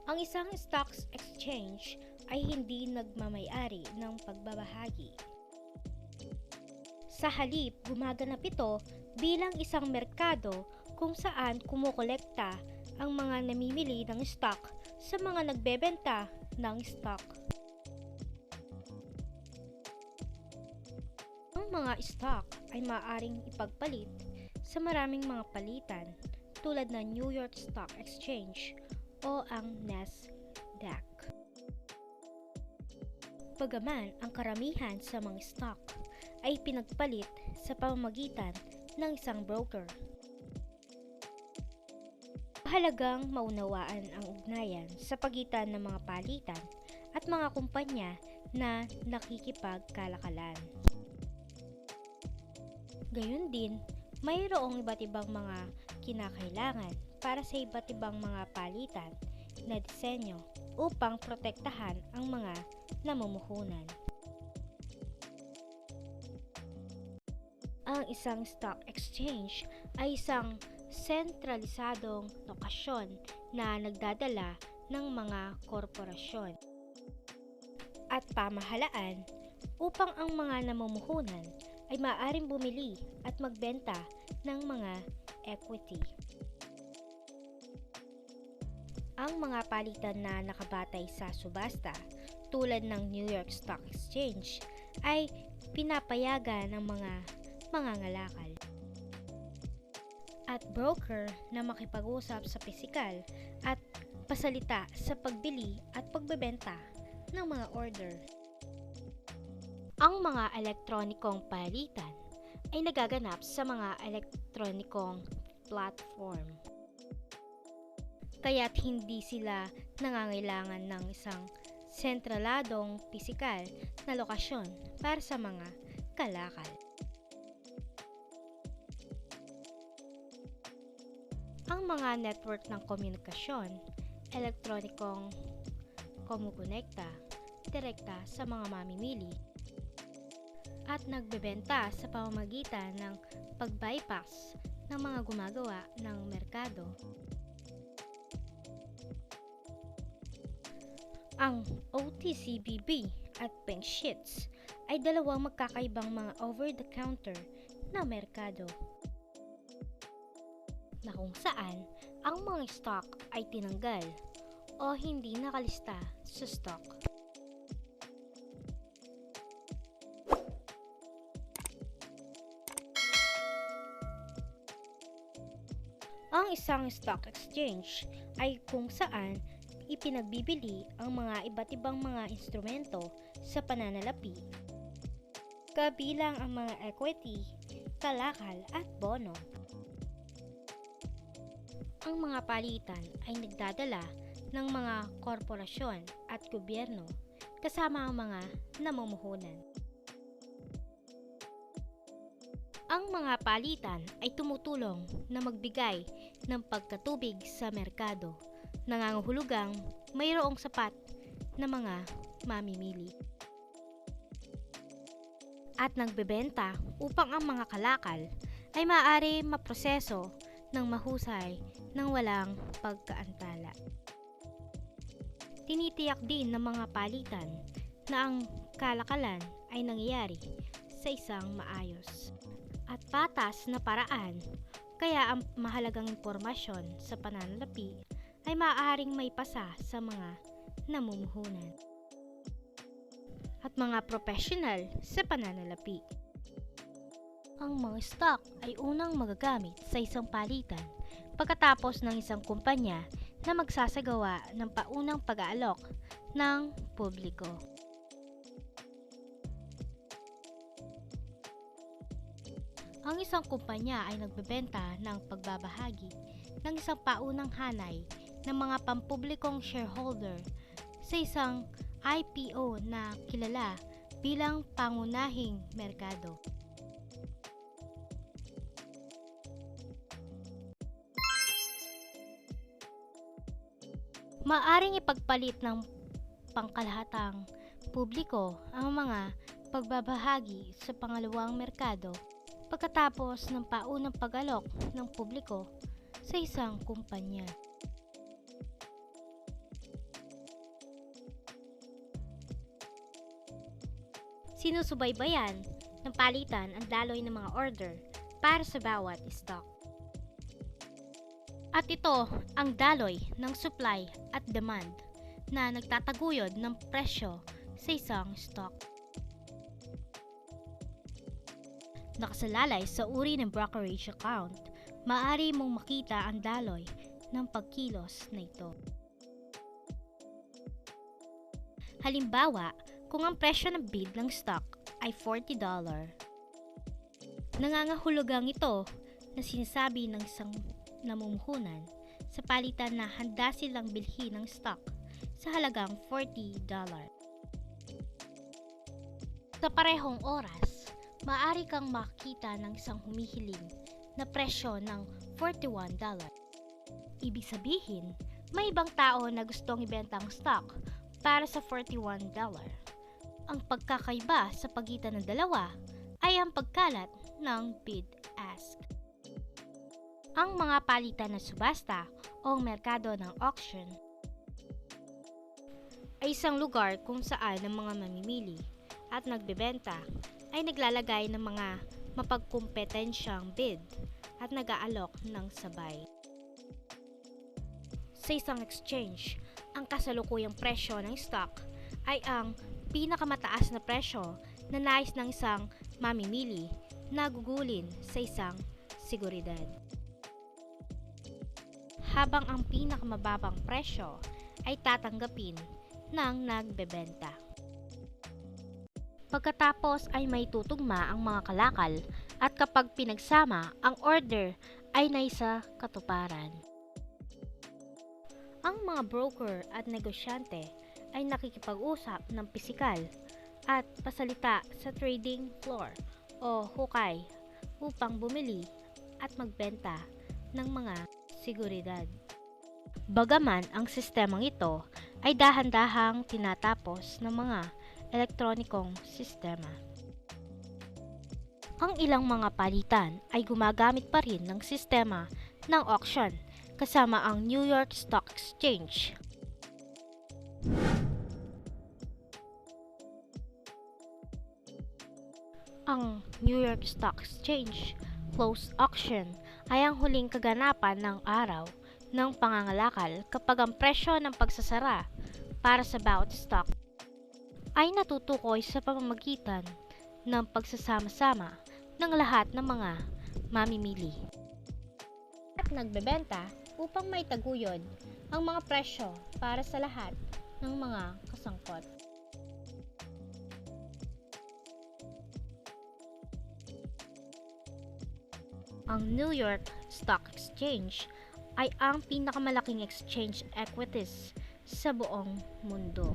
Ang isang stock exchange ay hindi nagmamay-ari ng pagbabahagi. Sa halip, gumaganap ito bilang isang merkado kung saan kumukolekta ang mga namimili ng stock sa mga nagbebenta ng stock. Ang mga stock ay maaaring ipagpalit sa maraming mga palitan tulad ng New York Stock Exchange o ang Nasdaq. Bagaman ang karamihan sa mga stock ay pinagpalit sa pamamagitan ng isang broker. Mahalagang maunawaan ang ugnayan sa pagitan ng mga palitan at mga kumpanya na nakikipagkalakalan. Gayun din, mayroong iba't ibang mga kinakailangan para sa iba't ibang mga palitan na disenyo upang protektahan ang mga namumuhunan. Ang isang stock exchange ay isang sentralisadong lokasyon na nagdadala ng mga korporasyon at pamahalaan upang ang mga namumuhunan ay maaaring bumili at magbenta ng mga equity. Ang mga palitan na nakabatay sa subasta tulad ng New York Stock Exchange ay pinapayagan ng mga mangangalakal at broker na makipag-usap sa pisikal at pasalita sa pagbili at pagbebenta ng mga order. Ang mga elektronikong palitan ay nagaganap sa mga elektronikong platform. Kaya't hindi sila nangangailangan ng isang sentraladong pisikal na lokasyon para sa mga kalakal. Ang mga network ng komunikasyon, elektronikong kumukonekta direkta sa mga mamimili at nagbebenta sa pamamagitan ng pag-bypass ng mga gumagawa ng merkado. Ang OTCBB at Pink Sheets ay dalawang magkakaibang mga over-the-counter na merkado na kung saan ang mga stock ay tinanggal o hindi nakalista sa stock. Ang isang stock exchange ay kung saan ipinagbibili ang mga iba't ibang mga instrumento sa pananalapi, kabilang ang mga equity, kalakal at bono. Ang mga palitan ay nagdadala ng mga korporasyon at gobyerno kasama ang mga namumuhunan. Ang mga palitan ay tumutulong na magbigay ng pagkatubig sa merkado, nangangahulugang mayroong sapat na mga mamimili at nagbebenta upang ang mga kalakal ay maaari maproseso ng mahusay nang walang pagkaantala. Tinitiyak din ng mga palitan na ang kalakalan ay nangyayari sa isang maayos at patas na paraan, kaya ang mahalagang impormasyon sa pananalapi ay maaaring maipasa sa mga namumuhunan at mga profesional sa pananalapi. Ang mga stock ay unang magagamit sa isang palitan pagkatapos ng isang kumpanya na magsasagawa ng paunang pag-aalok ng publiko. Ang isang kumpanya ay nagbebenta ng pagbabahagi ng isang paunang hanay ng mga pampublikong shareholder sa isang IPO na kilala bilang pangunahing merkado. Maaring ipagpalit ng pangkalahatang publiko ang mga pagbabahagi sa pangalawang merkado pagkatapos ng paunang pag-alok ng publiko sa isang kumpanya. Sinusubaybayan ng palitan ang daloy ng mga order para sa bawat stock. At ito ang daloy ng supply at demand na nagtataguyod ng presyo sa isang stock. Nakasalalay sa uri ng brokerage account, maaari mong makita ang daloy ng pagkilos na ito. Halimbawa, kung ang presyo ng bid ng stock ay $40, nangangahulugang ito na sinasabi ng isang namumuhunan sa palitan na handa silang bilhin ng stock sa halagang $40. Sa parehong oras, maaari kang makita ng isang humihiling na presyo ng $41. Ibig sabihin, may ibang tao na gustong ibenta ang stock para sa $41. Ang pagkakaiba sa pagitan ng dalawa ay ang pagkalat ng bid-ask. Ang mga palitan ng subasta o merkado ng auction ay isang lugar kung saan ang mga mamimili at nagbebenta ay naglalagay ng mga mapagkumpetensyang bid at nag-aalok ng sabay. Sa isang exchange, ang kasalukuyang presyo ng stock ay ang pinakamataas na presyo na nais ng isang mamimili na gugulin sa isang seguridad. Habang ang pinakamababang presyo ay tatanggapin ng nagbebenta. Pagkatapos ay may tutugma ang mga kalakal at kapag pinagsama, ang order ay naisa katuparan. Ang mga broker at negosyante ay nakikipag-usap ng pisikal at pasalita sa trading floor o hukay upang bumili at magbenta ng mga seguridad. Bagaman ang sistemang ito ay dahan-dahang tinatapos ng mga elektronikong sistema. Ang ilang mga palitan ay gumagamit pa rin ng sistema ng auction kasama ang New York Stock Exchange. Ang New York Stock Exchange closed auction ay ang huling kaganapan ng araw ng pangangalakal kapag ang presyo ng pagsasara para sa bawat stock ay natutukoy sa pamamagitan ng pagsasama-sama ng lahat ng mga mamimili at nagbebenta upang may taguyod ang mga presyo para sa lahat ng mga kasangkot. Ang New York Stock Exchange ay ang pinakamalaking exchange equities sa buong mundo.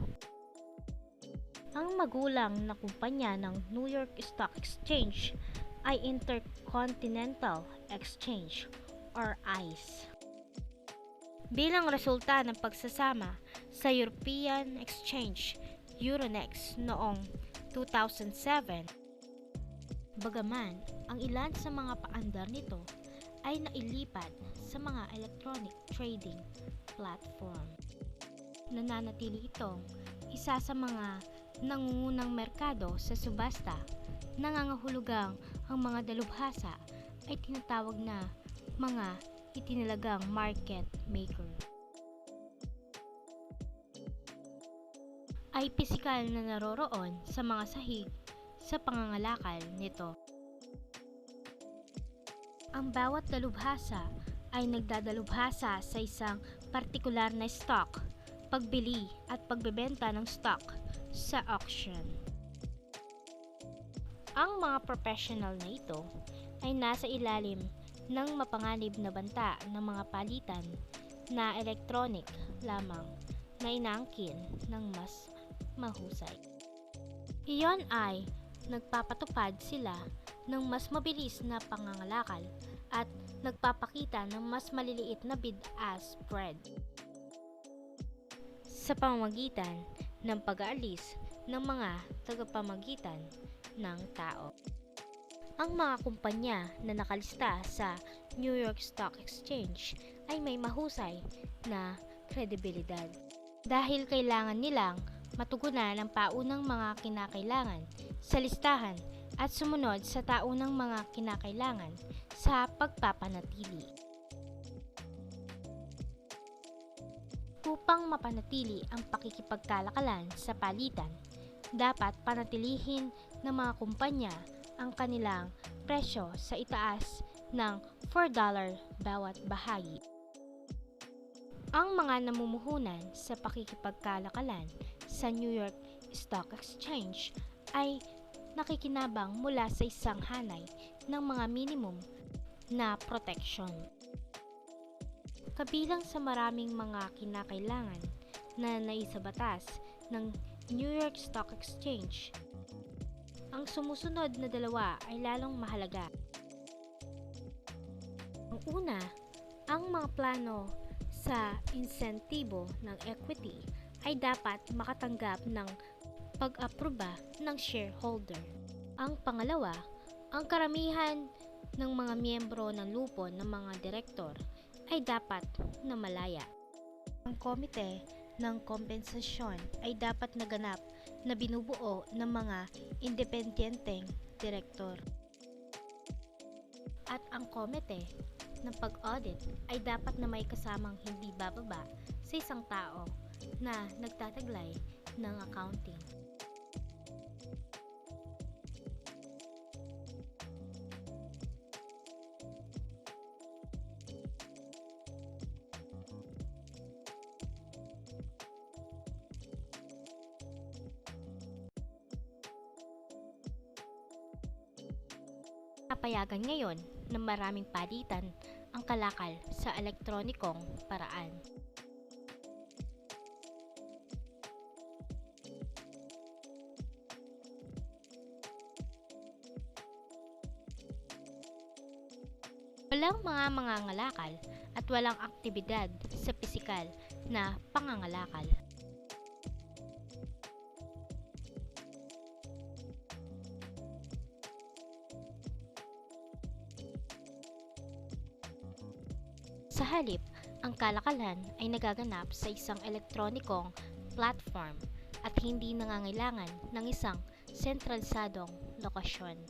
Ang magulang na kumpanya ng New York Stock Exchange ay Intercontinental Exchange or ICE. Bilang resulta ng pagsasama sa European Exchange Euronext noong 2007, bagaman ang ilan sa mga paandar nito ay nailipat sa mga electronic trading platform. Nananatili itong isa sa mga nangungunang merkado sa subasta, nangangahulugang ang mga dalubhasa ay tinatawag na mga itinalagang market maker. Ay pisikal na naroroon sa mga sahig sa pangangalakal nito. Ang bawat dalubhasa ay nagdadalubhasa sa isang partikular na stock, pagbili at pagbebenta ng stock sa auction. Ang mga professional na ito ay nasa ilalim ng mapanganib na banta ng mga palitan na electronic lamang na inaangkin ng mas mahusay. Iyon ay nagpapatupad sila ng mas mabilis na pangangalakal at nagpapakita ng mas maliliit na bid-ask spread sa pamamagitan ng pag-aalis ng mga tagapamagitan ng tao. Ang mga kumpanya na nakalista sa New York Stock Exchange ay may mahusay na kredibilidad dahil kailangan nilang matugunan ang paunang mga kinakailangan sa listahan at sumunod sa taunang mga kinakailangan sa pagpapanatili. Upang mapanatili ang pakikipagkalakalan sa palitan, dapat panatilihin ng mga kumpanya ang kanilang presyo sa itaas ng $4 bawat bahagi. Ang mga namumuhunan sa pakikipagkalakalan sa New York Stock Exchange ay nakikinabang mula sa isang hanay ng mga minimum na proteksyon. Kabilang sa maraming mga kinakailangan na naisabatas ng New York Stock Exchange, ang sumusunod na dalawa ay lalong mahalaga. Ang una, ang mga plano sa insentibo ng equity ay dapat makatanggap ng pag-aproba ng shareholder. Ang pangalawa, ang karamihan ng mga miyembro ng lupon ng mga direktor ay dapat na malaya. Ang komite ng kompensasyon ay dapat naganap na binubuo ng mga independenteng direktor. At ang komite ng pag-audit ay dapat na may kasamang hindi bababa sa isang tao na nagtataglay ng accounting. Napayagan ngayon ng maraming palitan ang kalakal sa elektronikong paraan. Walang mga mangangalakal at walang aktibidad sa pisikal na pangangalakal. Sa halip, ang kalakalan ay nagaganap sa isang elektronikong platform at hindi nangangailangan ng isang sentralisadong lokasyon.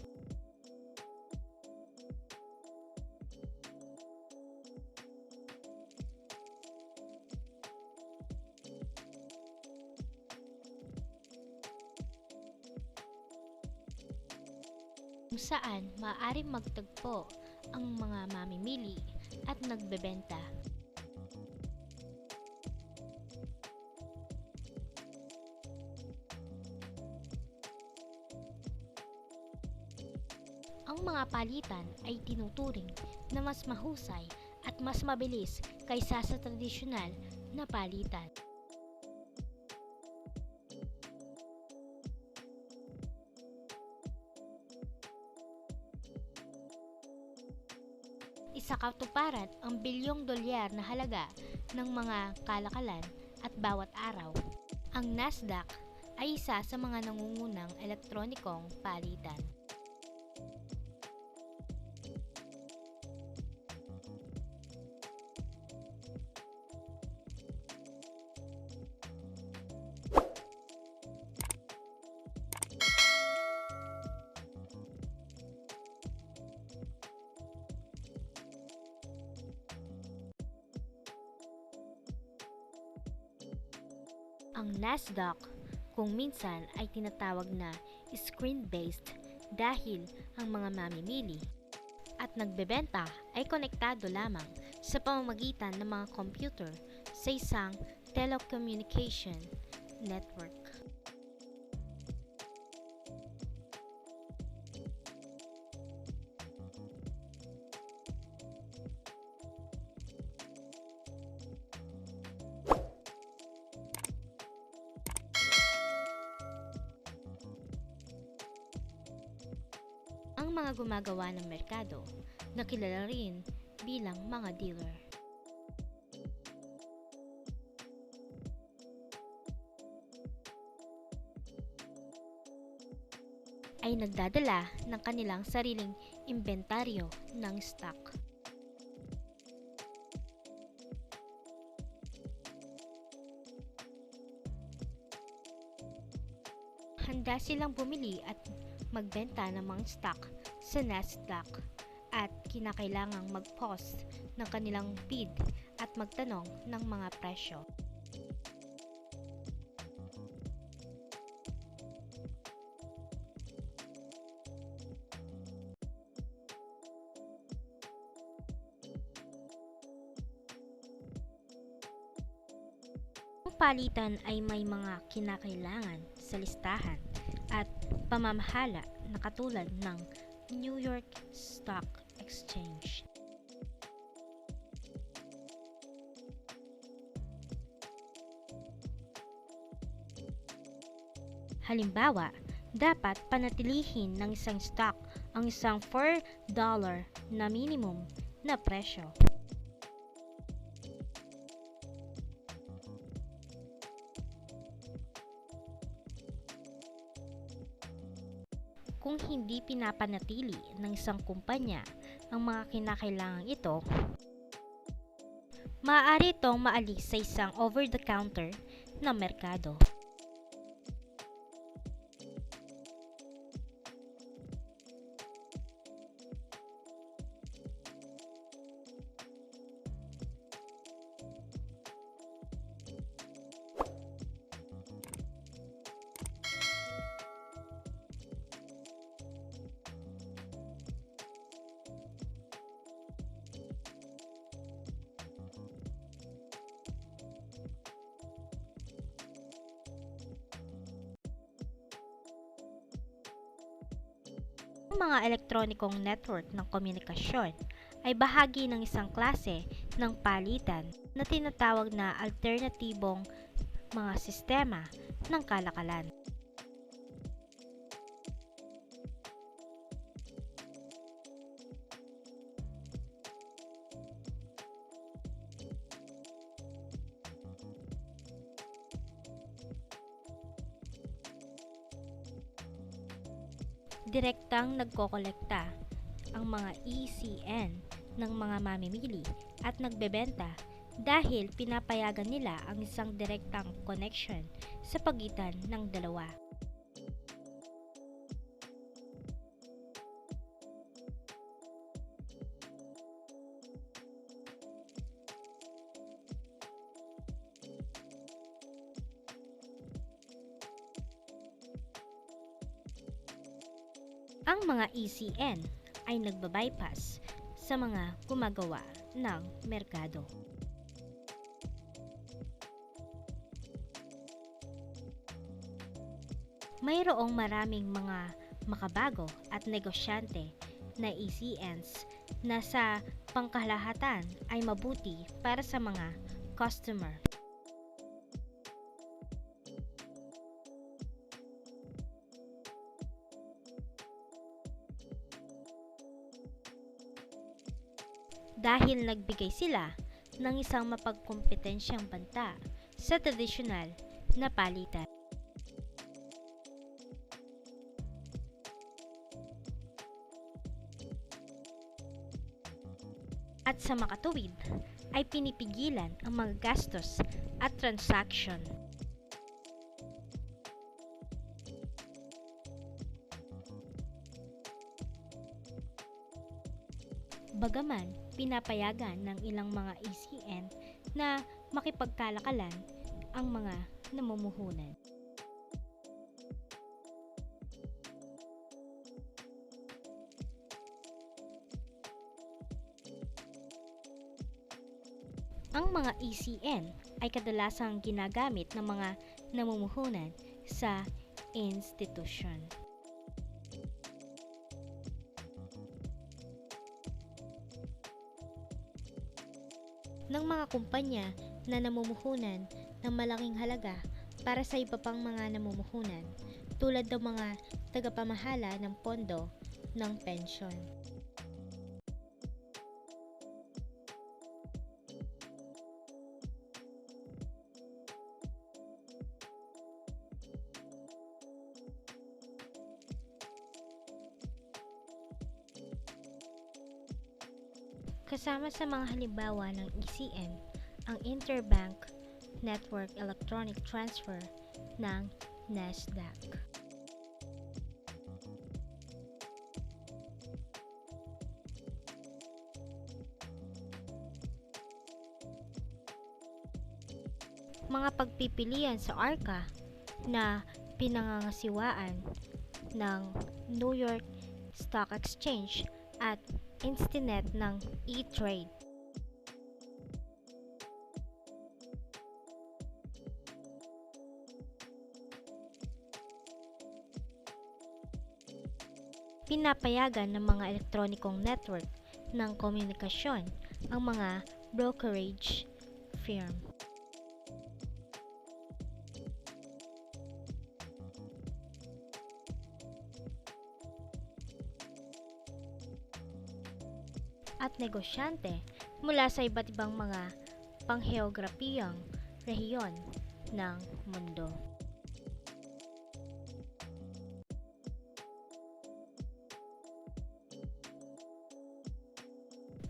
Kung saan maaaring magtagpo ang mga mamimili at nagbebenta. Ang mga palitan ay tinuturing na mas mahusay at mas mabilis kaysa sa tradisyonal na palitan. Isa katuparan ang bilyong dolyar na halaga ng mga kalakalan at bawat araw. Ang Nasdaq ay isa sa mga nangungunang elektronikong palitan. Ang Nasdaq kung minsan ay tinatawag na screen-based dahil ang mga mamimili at nagbebenta ay konektado lamang sa pamamagitan ng mga computer sa isang telecommunication network. Ang mga gumagawa ng merkado na kilala rin bilang mga dealer. Ay nagdadala ng kanilang sariling inventaryo ng stock. handa silang bumili at magbenta ng mga stock sa Nasdaq at kinakailangang mag-post ng kanilang bid at magtanong ng mga presyo. Ang palitan ay may mga kinakailangan sa listahan at pamamahala na katulad ng New York Stock Exchange. Halimbawa, dapat panatilihin ng isang stock ang isang $4 na minimum na presyo. Kung hindi pinapanatili ng isang kumpanya ang mga kinakailangang ito, maaari itong maalis sa isang over-the-counter na merkado. Ang mga elektronikong network ng komunikasyon ay bahagi ng isang klase ng palitan na tinatawag na alternatibong mga sistema ng kalakalan. Direktang nagkokolekta ang mga ECN ng mga mamimili at nagbebenta dahil pinapayagan nila ang isang direktang connection sa pagitan ng dalawa. Ang mga ECN ay nagbabypass sa mga gumagawa ng merkado. Mayroong maraming mga makabago at negosyante na ECNs na sa pangkalahatan ay mabuti para sa mga customer. Dahil nagbigay sila ng isang mapagkompetensyang banta sa tradisyonal na palitan. At sa makatuwid ay pinipigilan ang mga gastos at transaction. Bagaman pinapayagan ng ilang mga ECN na makipagkalakalan ang mga namumuhunan. Ang mga ECN ay kadalasang ginagamit ng mga namumuhunan sa institusyon. Ng mga kumpanya na namumuhunan ng malaking halaga para sa iba pang mga namumuhunan tulad ng mga tagapamahala ng pondo ng pensyon. Kasama sa mga halimbawa ng ECN ang Interbank Network Electronic Transfer ng Nasdaq. mga pagpipilian sa ARCA na pinangangasiwaan ng New York Stock Exchange at Instinet ng E-Trade. Pinapayagan ng mga elektronikong network ng komunikasyon ang mga brokerage firm. At negosyante mula sa iba't ibang mga pangheograpiyang rehiyon ng mundo.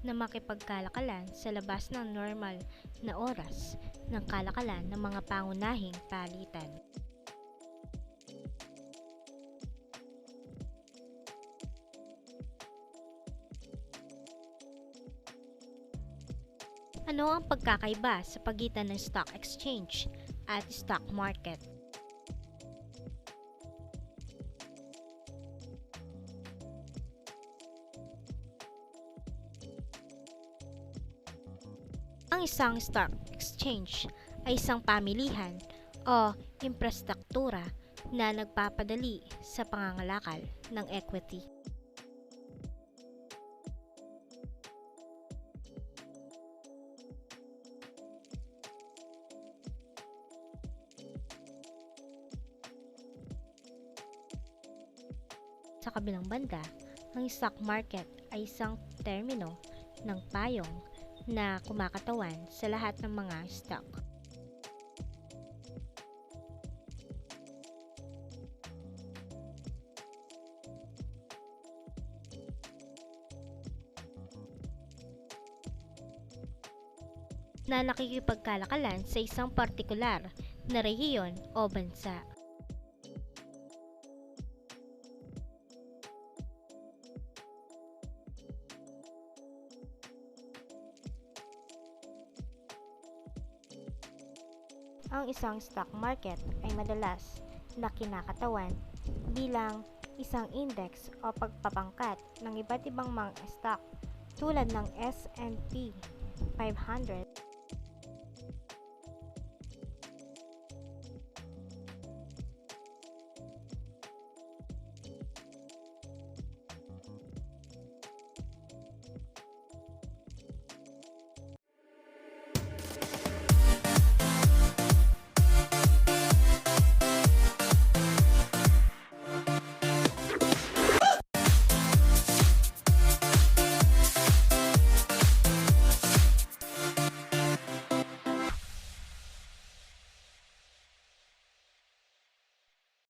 Na makipagkalakalan sa labas ng normal na oras ng kalakalan ng mga pangunahing palitan. Ano ang pagkakaiba sa pagitan ng stock exchange at stock market? Ang isang stock exchange ay isang pamilihan o infrastruktura na nagpapadali sa pangangalakal ng equity. Sa kabilang banda, ang stock market ay isang termino ng payong na kumakatawan sa lahat ng mga stock. Na nakikipagkalakalan sa isang partikular na rehiyon o bansa. Ang isang stock market ay madalas na kinakatawan bilang isang index o pagpapangkat ng iba't ibang mga stock tulad ng S&P 500